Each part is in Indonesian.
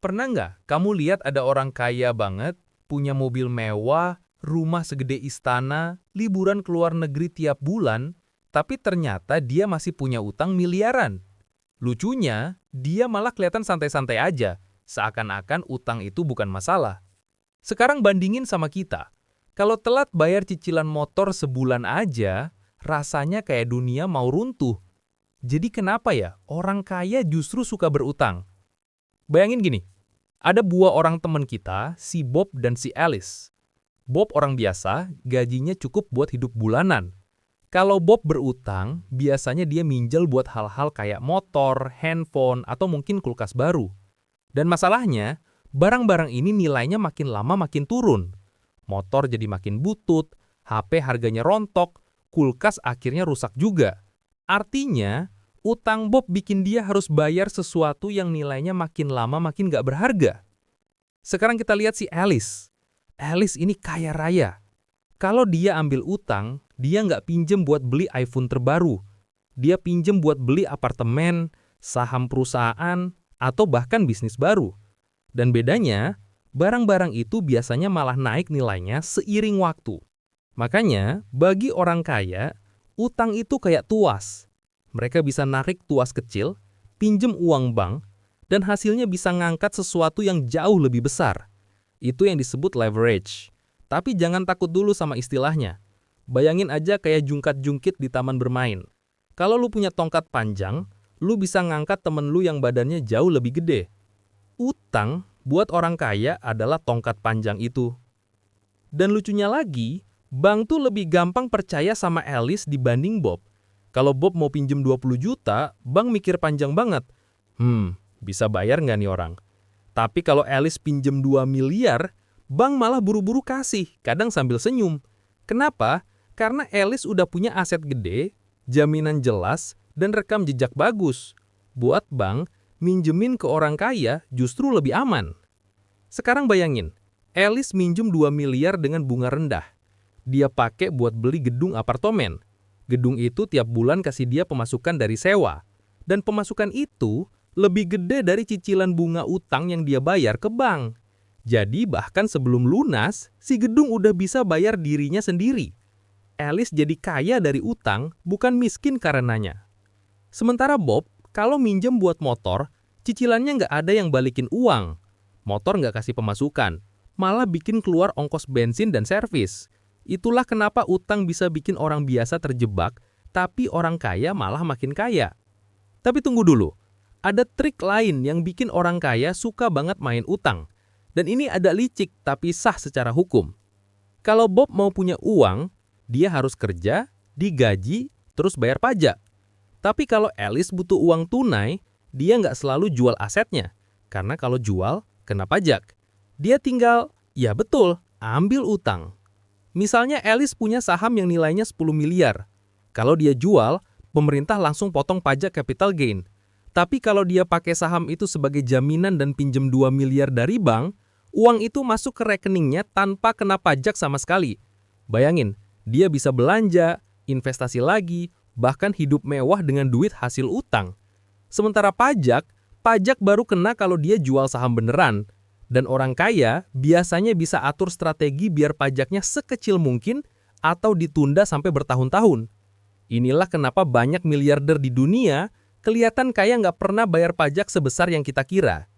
Pernah nggak kamu lihat ada orang kaya banget, punya mobil mewah, rumah segede istana, liburan ke luar negeri tiap bulan, tapi ternyata dia masih punya utang miliaran? Lucunya, dia malah kelihatan santai-santai aja, seakan-akan utang itu bukan masalah. Sekarang bandingin sama kita. Kalau telat bayar cicilan motor sebulan aja, rasanya kayak dunia mau runtuh. Jadi kenapa ya orang kaya justru suka berutang? Bayangin gini, ada dua orang teman kita, si Bob dan si Alice. Bob orang biasa, gajinya cukup buat hidup bulanan. Kalau Bob berutang, biasanya dia minjel buat hal-hal kayak motor, handphone, atau mungkin kulkas baru. Dan masalahnya, barang-barang ini nilainya makin lama makin turun. Motor jadi makin butut, HP harganya rontok, kulkas akhirnya rusak juga. Artinya, utang Bob bikin dia harus bayar sesuatu yang nilainya makin lama makin gak berharga. Sekarang kita lihat si Alice. Alice ini kaya raya. Kalau dia ambil utang, dia nggak pinjem buat beli iPhone terbaru. Dia pinjem buat beli apartemen, saham perusahaan, atau bahkan bisnis baru. Dan bedanya, barang-barang itu biasanya malah naik nilainya seiring waktu. Makanya, bagi orang kaya, utang itu kayak tuas. Mereka bisa narik tuas kecil, pinjem uang bank, dan hasilnya bisa ngangkat sesuatu yang jauh lebih besar. Itu yang disebut leverage. Tapi jangan takut dulu sama istilahnya. Bayangin aja kayak jungkat-jungkit di taman bermain. Kalau lu punya tongkat panjang, lu bisa ngangkat temen lu yang badannya jauh lebih gede. Utang buat orang kaya adalah tongkat panjang itu. Dan lucunya lagi, bank tuh lebih gampang percaya sama Alice dibanding Bob. Kalau Bob mau pinjem 20 juta, bank mikir panjang banget. Bisa bayar nggak nih orang? Tapi kalau Alice pinjem 2 miliar, bank malah buru-buru kasih, kadang sambil senyum. Kenapa? Karena Alice udah punya aset gede, jaminan jelas, dan rekam jejak bagus. Buat bank, minjemin ke orang kaya justru lebih aman. Sekarang bayangin, Alice minjem 2 miliar dengan bunga rendah. Dia pakai buat beli gedung apartemen. Gedung itu tiap bulan kasih dia pemasukan dari sewa. Dan pemasukan itu lebih gede dari cicilan bunga utang yang dia bayar ke bank. Jadi bahkan sebelum lunas, si gedung udah bisa bayar dirinya sendiri. Alice jadi kaya dari utang, bukan miskin karenanya. Sementara Bob, kalau minjem buat motor, cicilannya nggak ada yang balikin uang. Motor nggak kasih pemasukan, malah bikin keluar ongkos bensin dan servis. Itulah kenapa utang bisa bikin orang biasa terjebak, tapi orang kaya malah makin kaya. Tapi tunggu dulu. Ada trik lain yang bikin orang kaya suka banget main utang. Dan ini ada licik tapi sah secara hukum. Kalau Bob mau punya uang, dia harus kerja, digaji, terus bayar pajak. Tapi kalau Alice butuh uang tunai, dia nggak selalu jual asetnya. Karena kalau jual, kena pajak. Dia tinggal, ya betul, ambil utang. Misalnya Alice punya saham yang nilainya 10 miliar. Kalau dia jual, pemerintah langsung potong pajak capital gain. Tapi kalau dia pakai saham itu sebagai jaminan dan pinjem 2 miliar dari bank, uang itu masuk ke rekeningnya tanpa kena pajak sama sekali. Bayangin, dia bisa belanja, investasi lagi, bahkan hidup mewah dengan duit hasil utang. Sementara pajak baru kena kalau dia jual saham beneran. Dan orang kaya biasanya bisa atur strategi biar pajaknya sekecil mungkin atau ditunda sampai bertahun-tahun. Inilah kenapa banyak miliarder di dunia kelihatan kaya nggak pernah bayar pajak sebesar yang kita kira.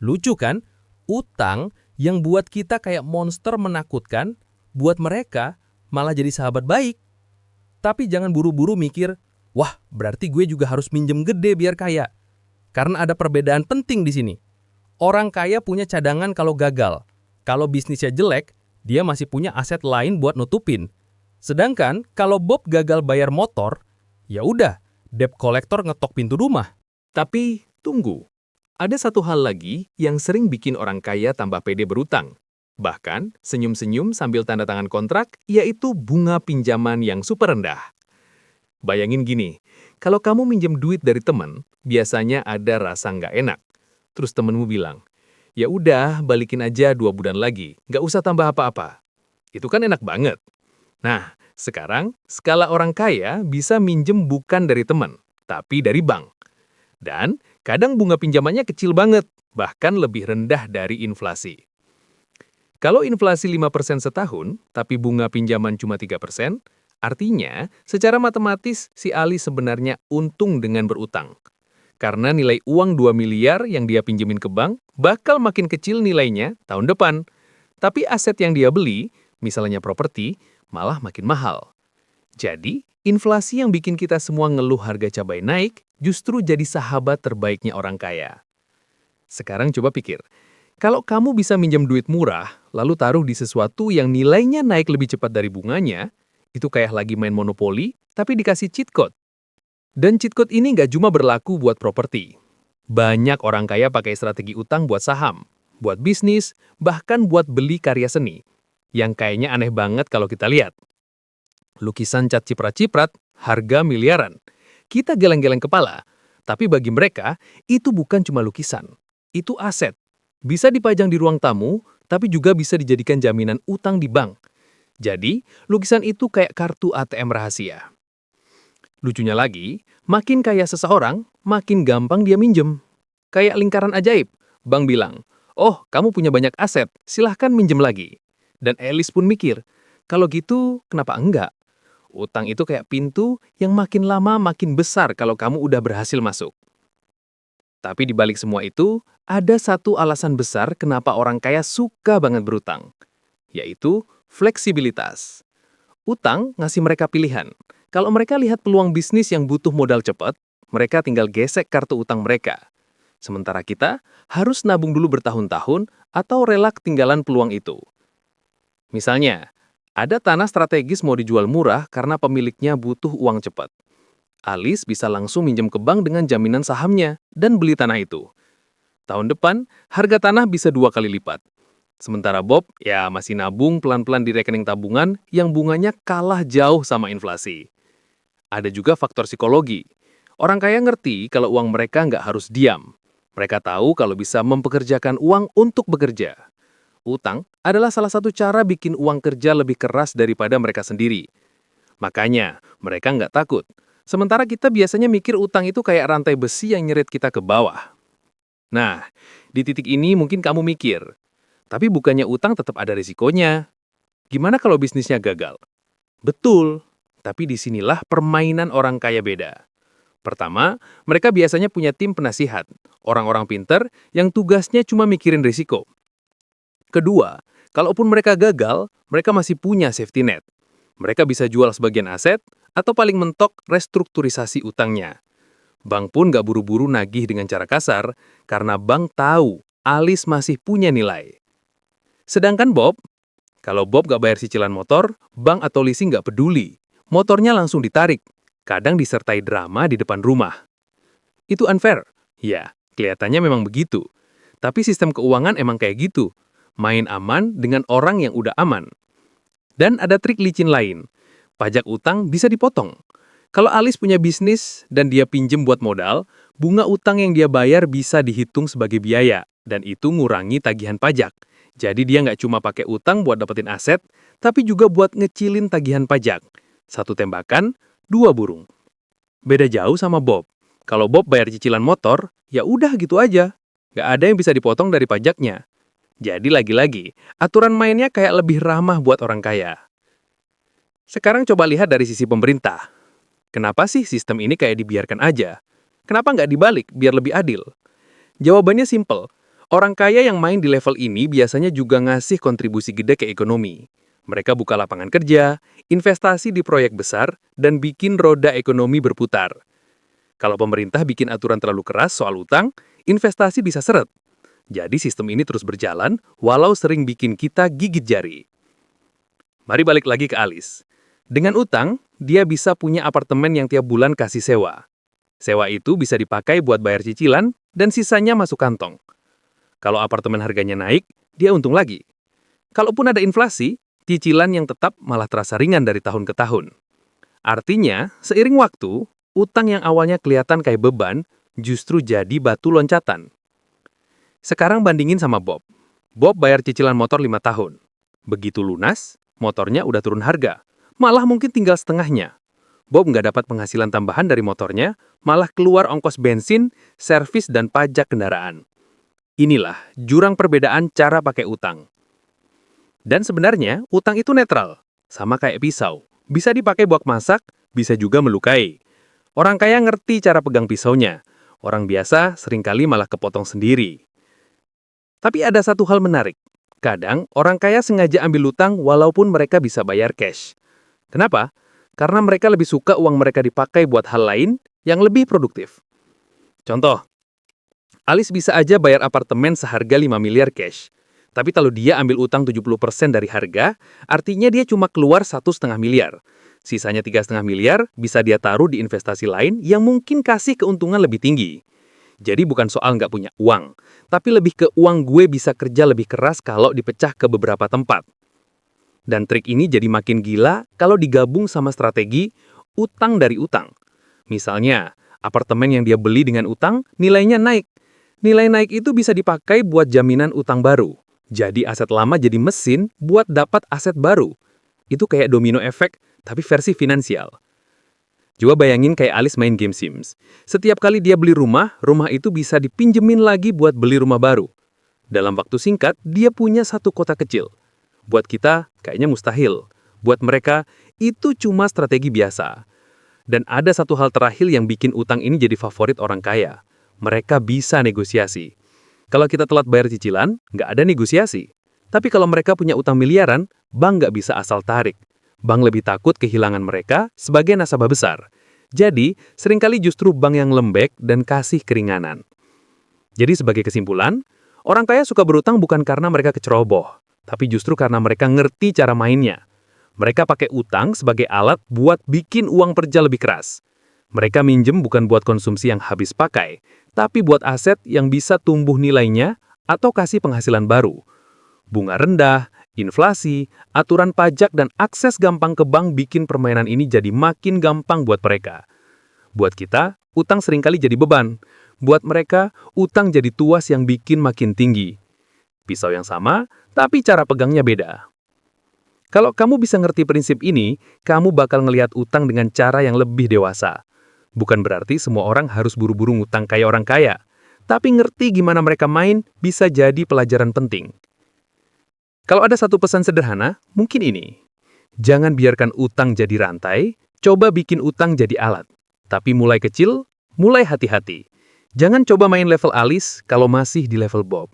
Lucu kan? Utang yang buat kita kayak monster menakutkan, buat mereka malah jadi sahabat baik. Tapi jangan buru-buru mikir, wah berarti gue juga harus minjem gede biar kaya. Karena ada perbedaan penting di sini. Orang kaya punya cadangan kalau gagal. Kalau bisnisnya jelek, dia masih punya aset lain buat nutupin. Sedangkan kalau Bob gagal bayar motor, ya udah, debt collector ngetok pintu rumah. Tapi tunggu, ada satu hal lagi yang sering bikin orang kaya tambah pede berutang. Bahkan senyum-senyum sambil tanda tangan kontrak, yaitu bunga pinjaman yang super rendah. Bayangin gini, kalau kamu minjem duit dari teman, biasanya ada rasa nggak enak. Terus temenmu bilang, ya udah balikin aja 2 bulan lagi, nggak usah tambah apa-apa. Itu kan enak banget. Nah, sekarang skala orang kaya bisa minjem bukan dari teman, tapi dari bank. Dan Kadang bunga pinjamannya kecil banget, bahkan lebih rendah dari inflasi. Kalau inflasi 5% setahun, tapi bunga pinjaman cuma 3%, artinya secara matematis si Ali sebenarnya untung dengan berutang. Karena nilai uang 2 miliar yang dia pinjemin ke bank bakal makin kecil nilainya tahun depan. Tapi aset yang dia beli, misalnya properti, malah makin mahal. Jadi, inflasi yang bikin kita semua ngeluh harga cabai naik justru jadi sahabat terbaiknya orang kaya. Sekarang coba pikir, kalau kamu bisa minjem duit murah, lalu taruh di sesuatu yang nilainya naik lebih cepat dari bunganya, itu kayak lagi main monopoli, tapi dikasih cheat code. Dan cheat code ini nggak cuma berlaku buat properti. Banyak orang kaya pakai strategi utang buat saham, buat bisnis, bahkan buat beli karya seni. Yang kayaknya aneh banget kalau kita lihat. Lukisan cat ciprat-ciprat, harga miliaran. Kita geleng-geleng kepala, tapi bagi mereka, itu bukan cuma lukisan. Itu aset. Bisa dipajang di ruang tamu, tapi juga bisa dijadikan jaminan utang di bank. Jadi, lukisan itu kayak kartu ATM rahasia. Lucunya lagi, makin kaya seseorang, makin gampang dia minjem. Kayak lingkaran ajaib. Bank bilang, "Oh, kamu punya banyak aset, silahkan minjem lagi." Dan Alice pun mikir, kalau gitu, kenapa enggak? Utang itu kayak pintu yang makin lama makin besar kalau kamu udah berhasil masuk. Tapi di balik semua itu, ada satu alasan besar kenapa orang kaya suka banget berutang, yaitu fleksibilitas. Utang ngasih mereka pilihan. Kalau mereka lihat peluang bisnis yang butuh modal cepat, mereka tinggal gesek kartu utang mereka. Sementara kita harus nabung dulu bertahun-tahun atau rela ketinggalan peluang itu. Misalnya, ada tanah strategis mau dijual murah karena pemiliknya butuh uang cepat. Alice bisa langsung minjem ke bank dengan jaminan sahamnya dan beli tanah itu. Tahun depan, harga tanah bisa 2 kali lipat. Sementara Bob, ya masih nabung pelan-pelan di rekening tabungan yang bunganya kalah jauh sama inflasi. Ada juga faktor psikologi. Orang kaya ngerti kalau uang mereka nggak harus diam. Mereka tahu kalau bisa mempekerjakan uang untuk bekerja. Utang adalah salah satu cara bikin uang kerja lebih keras daripada mereka sendiri. Makanya, mereka nggak takut. Sementara kita biasanya mikir utang itu kayak rantai besi yang nyeret kita ke bawah. Nah, di titik ini mungkin kamu mikir, tapi bukannya utang tetap ada risikonya? Gimana kalau bisnisnya gagal? Betul, tapi disinilah permainan orang kaya beda. Pertama, mereka biasanya punya tim penasihat, orang-orang pinter yang tugasnya cuma mikirin risiko. Kedua, kalaupun mereka gagal, mereka masih punya safety net. Mereka bisa jual sebagian aset, atau paling mentok restrukturisasi utangnya. Bank pun nggak buru-buru nagih dengan cara kasar, karena bank tahu Alice masih punya nilai. Sedangkan Bob, kalau Bob nggak bayar cicilan motor, bank atau leasing nggak peduli. Motornya langsung ditarik, kadang disertai drama di depan rumah. Itu unfair? Ya, kelihatannya memang begitu. Tapi sistem keuangan emang kayak gitu. Main aman dengan orang yang udah aman. Dan ada trik licin lain. Pajak utang bisa dipotong. Kalau Alice punya bisnis dan dia pinjem buat modal, bunga utang yang dia bayar bisa dihitung sebagai biaya, dan itu ngurangi tagihan pajak. Jadi dia nggak cuma pakai utang buat dapetin aset, tapi juga buat ngecilin tagihan pajak. Satu tembakan, 2 burung. Beda jauh sama Bob. Kalau Bob bayar cicilan motor, ya udah gitu aja. Nggak ada yang bisa dipotong dari pajaknya. Jadi lagi-lagi, aturan mainnya kayak lebih ramah buat orang kaya. Sekarang coba lihat dari sisi pemerintah. Kenapa sih sistem ini kayak dibiarkan aja? Kenapa nggak dibalik biar lebih adil? Jawabannya simpel. Orang kaya yang main di level ini biasanya juga ngasih kontribusi gede ke ekonomi. Mereka buka lapangan kerja, investasi di proyek besar, dan bikin roda ekonomi berputar. Kalau pemerintah bikin aturan terlalu keras soal utang, investasi bisa seret. Jadi sistem ini terus berjalan, walau sering bikin kita gigit jari. Mari balik lagi ke Alice. Dengan utang, dia bisa punya apartemen yang tiap bulan kasih sewa. Sewa itu bisa dipakai buat bayar cicilan, dan sisanya masuk kantong. Kalau apartemen harganya naik, dia untung lagi. Kalaupun ada inflasi, cicilan yang tetap malah terasa ringan dari tahun ke tahun. Artinya, seiring waktu, utang yang awalnya kelihatan kayak beban, justru jadi batu loncatan. Sekarang bandingin sama Bob. Bob bayar cicilan motor 5 tahun. Begitu lunas, motornya udah turun harga. Malah mungkin tinggal setengahnya. Bob nggak dapat penghasilan tambahan dari motornya, malah keluar ongkos bensin, servis, dan pajak kendaraan. Inilah jurang perbedaan cara pakai utang. Dan sebenarnya, utang itu netral. Sama kayak pisau. Bisa dipakai buat masak, bisa juga melukai. Orang kaya ngerti cara pegang pisaunya. Orang biasa seringkali malah kepotong sendiri. Tapi ada satu hal menarik. Kadang, orang kaya sengaja ambil utang walaupun mereka bisa bayar cash. Kenapa? Karena mereka lebih suka uang mereka dipakai buat hal lain yang lebih produktif. Contoh, Alis bisa aja bayar apartemen seharga 5 miliar cash. Tapi kalau dia ambil utang 70% dari harga, artinya dia cuma keluar 1,5 miliar. Sisanya 3,5 miliar bisa dia taruh di investasi lain yang mungkin kasih keuntungan lebih tinggi. Jadi bukan soal nggak punya uang, tapi lebih ke uang gue bisa kerja lebih keras kalau dipecah ke beberapa tempat. Dan trik ini jadi makin gila kalau digabung sama strategi utang dari utang. Misalnya, apartemen yang dia beli dengan utang, nilainya naik. Nilai naik itu bisa dipakai buat jaminan utang baru. Jadi aset lama jadi mesin buat dapat aset baru. Itu kayak domino efek, tapi versi finansial. Coba bayangin kayak Alis main game Sims. Setiap kali dia beli rumah, rumah itu bisa dipinjemin lagi buat beli rumah baru. Dalam waktu singkat, dia punya satu kota kecil. Buat kita, kayaknya mustahil. Buat mereka, itu cuma strategi biasa. Dan ada satu hal terakhir yang bikin utang ini jadi favorit orang kaya. Mereka bisa negosiasi. Kalau kita telat bayar cicilan, nggak ada negosiasi. Tapi kalau mereka punya utang miliaran, bank nggak bisa asal tarik. Bank lebih takut kehilangan mereka sebagai nasabah besar. Jadi, seringkali justru bank yang lembek dan kasih keringanan. Jadi sebagai kesimpulan, orang kaya suka berutang bukan karena mereka keceroboh, tapi justru karena mereka ngerti cara mainnya. Mereka pakai utang sebagai alat buat bikin uang kerja lebih keras. Mereka minjem bukan buat konsumsi yang habis pakai, tapi buat aset yang bisa tumbuh nilainya atau kasih penghasilan baru. Bunga rendah, inflasi, aturan pajak, dan akses gampang ke bank bikin permainan ini jadi makin gampang buat mereka. Buat kita, utang seringkali jadi beban. Buat mereka, utang jadi tuas yang bikin makin tinggi. Pisau yang sama, tapi cara pegangnya beda. Kalau kamu bisa ngerti prinsip ini, kamu bakal ngelihat utang dengan cara yang lebih dewasa. Bukan berarti semua orang harus buru-buru ngutang kayak orang kaya. Tapi ngerti gimana mereka main bisa jadi pelajaran penting. Kalau ada satu pesan sederhana, mungkin ini. Jangan biarkan utang jadi rantai, coba bikin utang jadi alat. Tapi mulai kecil, mulai hati-hati. Jangan coba main level Alis kalau masih di level Bob.